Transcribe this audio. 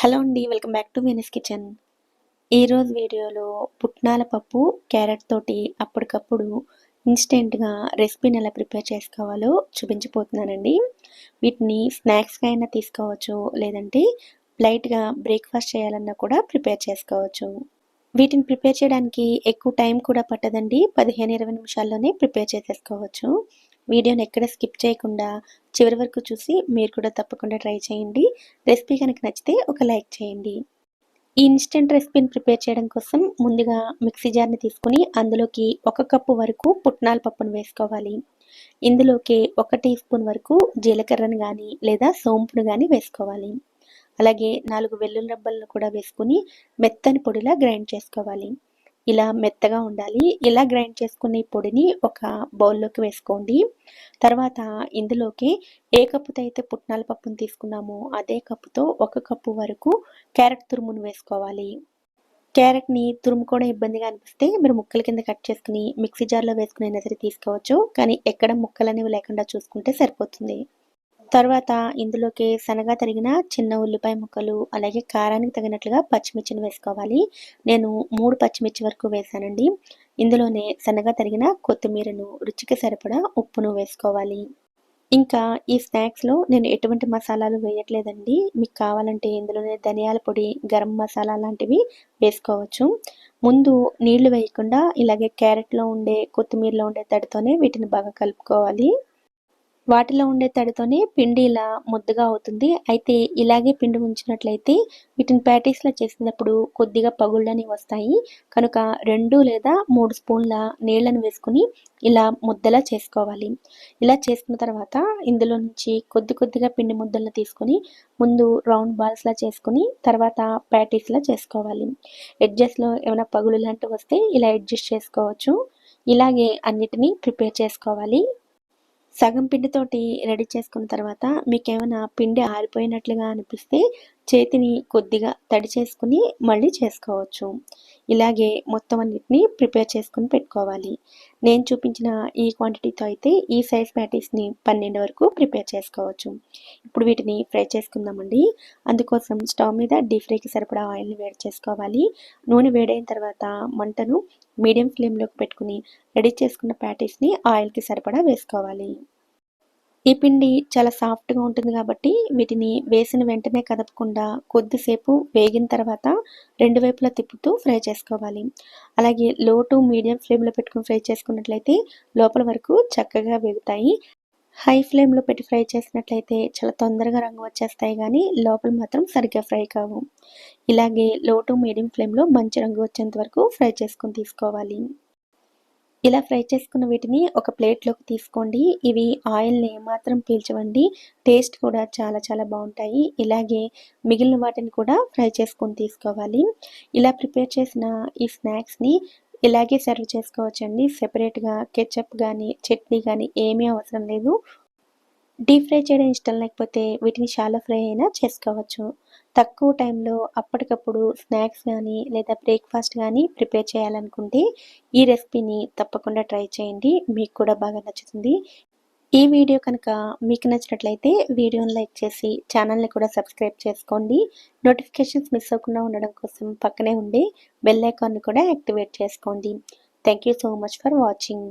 Hello అండి, welcome back to Venus kitchen. ఈరోజు వీడియోలో పుట్నాల పప్పు క్యారెట్ తోటి అప్పటికప్పుడు ఇన్స్టెంట్గా రెసిపీని ఎలా ప్రిపేర్ చేసుకోవాలో చూపించిపోతున్నానండి. వీటిని స్నాక్స్గా అయినా తీసుకోవచ్చు, లేదంటే లైట్గా బ్రేక్ఫాస్ట్ చేయాలన్నా కూడా ప్రిపేర్ చేసుకోవచ్చు. వీటిని ప్రిపేర్ చేయడానికి ఎక్కువ టైం కూడా పట్టదండి. 15-20 నిమిషాల్లోనే ప్రిపేర్ చేసేసుకోవచ్చు. వీడియోని ఎక్కడ స్కిప్ చేయకుండా చివరి వరకు చూసి మీరు కూడా తప్పకుండా ట్రై చేయండి. రెసిపీ కనుక నచ్చితే ఒక లైక్ చేయండి. ఈ ఇన్స్టెంట్ రెసిపీని ప్రిపేర్ చేయడం కోసం ముందుగా మిక్సీ జార్ని తీసుకుని అందులోకి 1 కప్పు వరకు పుట్నాల పప్పును వేసుకోవాలి. ఇందులోకి 1 టీ స్పూన్ వరకు జీలకర్రను కానీ లేదా సోంపును కానీ వేసుకోవాలి. అలాగే 4 వెల్లుల్లి రెబ్బలను కూడా వేసుకుని మెత్తని పొడిలా గ్రైండ్ చేసుకోవాలి. ఇలా మెత్తగా ఉండాలి. ఇలా గ్రైండ్ చేసుకున్న ఈ పొడిని ఒక బౌల్లోకి వేసుకోండి. తర్వాత ఇందులోకి ఏ కప్పుతో అయితే పుట్నాల పప్పును తీసుకున్నామో అదే కప్పుతో 1 కప్పు వరకు క్యారెట్ తురుమును వేసుకోవాలి. క్యారెట్ని తురుముకోవడం ఇబ్బందిగా అనిపిస్తే మీరు ముక్కల కింద కట్ చేసుకుని మిక్సీ జార్లో వేసుకుని అయినా సరే తీసుకోవచ్చు. కానీ ఎక్కడ ముక్కలనేవి లేకుండా చూసుకుంటే సరిపోతుంది. తర్వాత ఇందులోకి సన్నగా తరిగిన చిన్న ఉల్లిపాయ ముక్కలు, అలాగే కారానికి తగినట్లుగా పచ్చిమిర్చిని వేసుకోవాలి. నేను 3 పచ్చిమిర్చి వరకు వేసానండి. ఇందులోనే సన్నగా తరిగిన కొత్తిమీరను, రుచికి సరిపడా ఉప్పును వేసుకోవాలి. ఇంకా ఈ స్నాక్స్లో నేను ఎటువంటి మసాలాలు వేయట్లేదండి. మీకు కావాలంటే ఇందులోనే ధనియాల పొడి, గరం మసాలా లాంటివి వేసుకోవచ్చు. ముందు నీళ్లు వేయకుండా ఇలాగే క్యారెట్లో ఉండే, కొత్తిమీరలో ఉండే తడితోనే వీటిని బాగా కలుపుకోవాలి. వాటిలో ఉండే తడితోనే పిండి ఇలా ముద్దగా అవుతుంది. అయితే ఇలాగే పిండి ఉంచినట్లయితే వీటిని ప్యాటీస్‌లా చేసినప్పుడు కొద్దిగా పగుళ్ళని వస్తాయి. కనుక 2 లేదా 3 స్పూన్ల నీళ్ళని వేసుకొని ఇలా ముద్దలా చేసుకోవాలి. ఇలా చేసుకున్న తర్వాత ఇందులో నుంచి కొద్ది కొద్దిగా పిండి ముద్దలను తీసుకొని ముందు రౌండ్ బాల్స్‌లా చేసుకొని తర్వాత ప్యాటీస్‌లా చేసుకోవాలి. ఎడ్జెస్‌లో ఏమైనా పగులు లాంటివి వస్తే ఇలా అడ్జస్ట్ చేసుకోవచ్చు. ఇలాగే అన్నిటిని ప్రిపేర్ చేసుకోవాలి. సగం పిండితోటి రెడీ చేసుకున్న తర్వాత మీకేమైనా పిండి ఆరిపోయినట్లుగా అనిపిస్తే చేతిని కొద్దిగా తడి చేసుకుని మళ్ళీ చేసుకోవచ్చు. ఇలాగే మొత్తం అన్నిటిని ప్రిపేర్ చేసుకొని పెట్టుకోవాలి. నేను చూపించిన ఈ క్వాంటిటీతో అయితే ఈ సైజ్ ప్యాటీస్ని 12 వరకు ప్రిపేర్ చేసుకోవచ్చు. ఇప్పుడు వీటిని ఫ్రై చేసుకుందామండి. అందుకోసం స్టవ్ మీద డీప్ ఫ్రైకి సరిపడా ఆయిల్ని వేడి చేసుకోవాలి. నూనె వేడైన తర్వాత మంటను మీడియం ఫ్లేమ్లోకి పెట్టుకుని రెడీ చేసుకున్న ప్యాటీస్ని ఆయిల్కి సరిపడా వేసుకోవాలి. ఈ పిండి చాలా సాఫ్ట్గా ఉంటుంది కాబట్టి వీటిని వేసిన వెంటనే కదపకుండా కొద్దిసేపు వేగిన తర్వాత 2 వైపులా తిప్పుతూ ఫ్రై చేసుకోవాలి. అలాగే లో టు మీడియం ఫ్లేమ్లో పెట్టుకుని ఫ్రై చేసుకున్నట్లయితే లోపల వరకు చక్కగా వేగుతాయి. హై ఫ్లేమ్లో పెట్టి ఫ్రై చేసినట్లయితే చాలా తొందరగా రంగు వచ్చేస్తాయి, కానీ లోపల మాత్రం సరిగ్గా ఫ్రై కావు. ఇలాగే లో టు మీడియం ఫ్లేమ్లో మంచి రంగు వచ్చేంత వరకు ఫ్రై చేసుకొని తీసుకోవాలి. ఇలా ఫ్రై చేసుకున్న వీటిని ఒక ప్లేట్లోకి తీసుకోండి. ఇవి ఆయిల్ని ఏమాత్రం పీల్చవండి. టేస్ట్ కూడా చాలా చాలా బాగుంటాయి. ఇలాగే మిగిలిన వాటిని కూడా ఫ్రై చేసుకొని తీసుకోవాలి. ఇలా ప్రిపేర్ చేసిన ఈ స్నాక్స్ని ఇలాగే సర్వ్ చేసుకోవచ్చండి. సెపరేట్గా కెచప్ కానీ చట్నీ కానీ ఏమీ అవసరం లేదు. డీప్ ఫ్రై చేయడం ఇష్టం లేకపోతే వీటిని షాలో ఫ్రై అయినా చేసుకోవచ్చు. తక్కువ టైంలో అప్పటికప్పుడు స్నాక్స్ కానీ లేదా బ్రేక్ఫాస్ట్ కానీ ప్రిపేర్ చేయాలనుకుంటే ఈ రెసిపీని తప్పకుండా ట్రై చేయండి. మీకు కూడా బాగా నచ్చుతుంది. ఈ వీడియో కనుక మీకు నచ్చినట్లయితే వీడియోని లైక్ చేసి ఛానల్ని కూడా సబ్స్క్రైబ్ చేసుకోండి. నోటిఫికేషన్స్ మిస్ అవ్వకుండా ఉండడం కోసం పక్కనే ఉండే బెల్ ఐకాన్ని కూడా యాక్టివేట్ చేసుకోండి. Thank you so much for watching.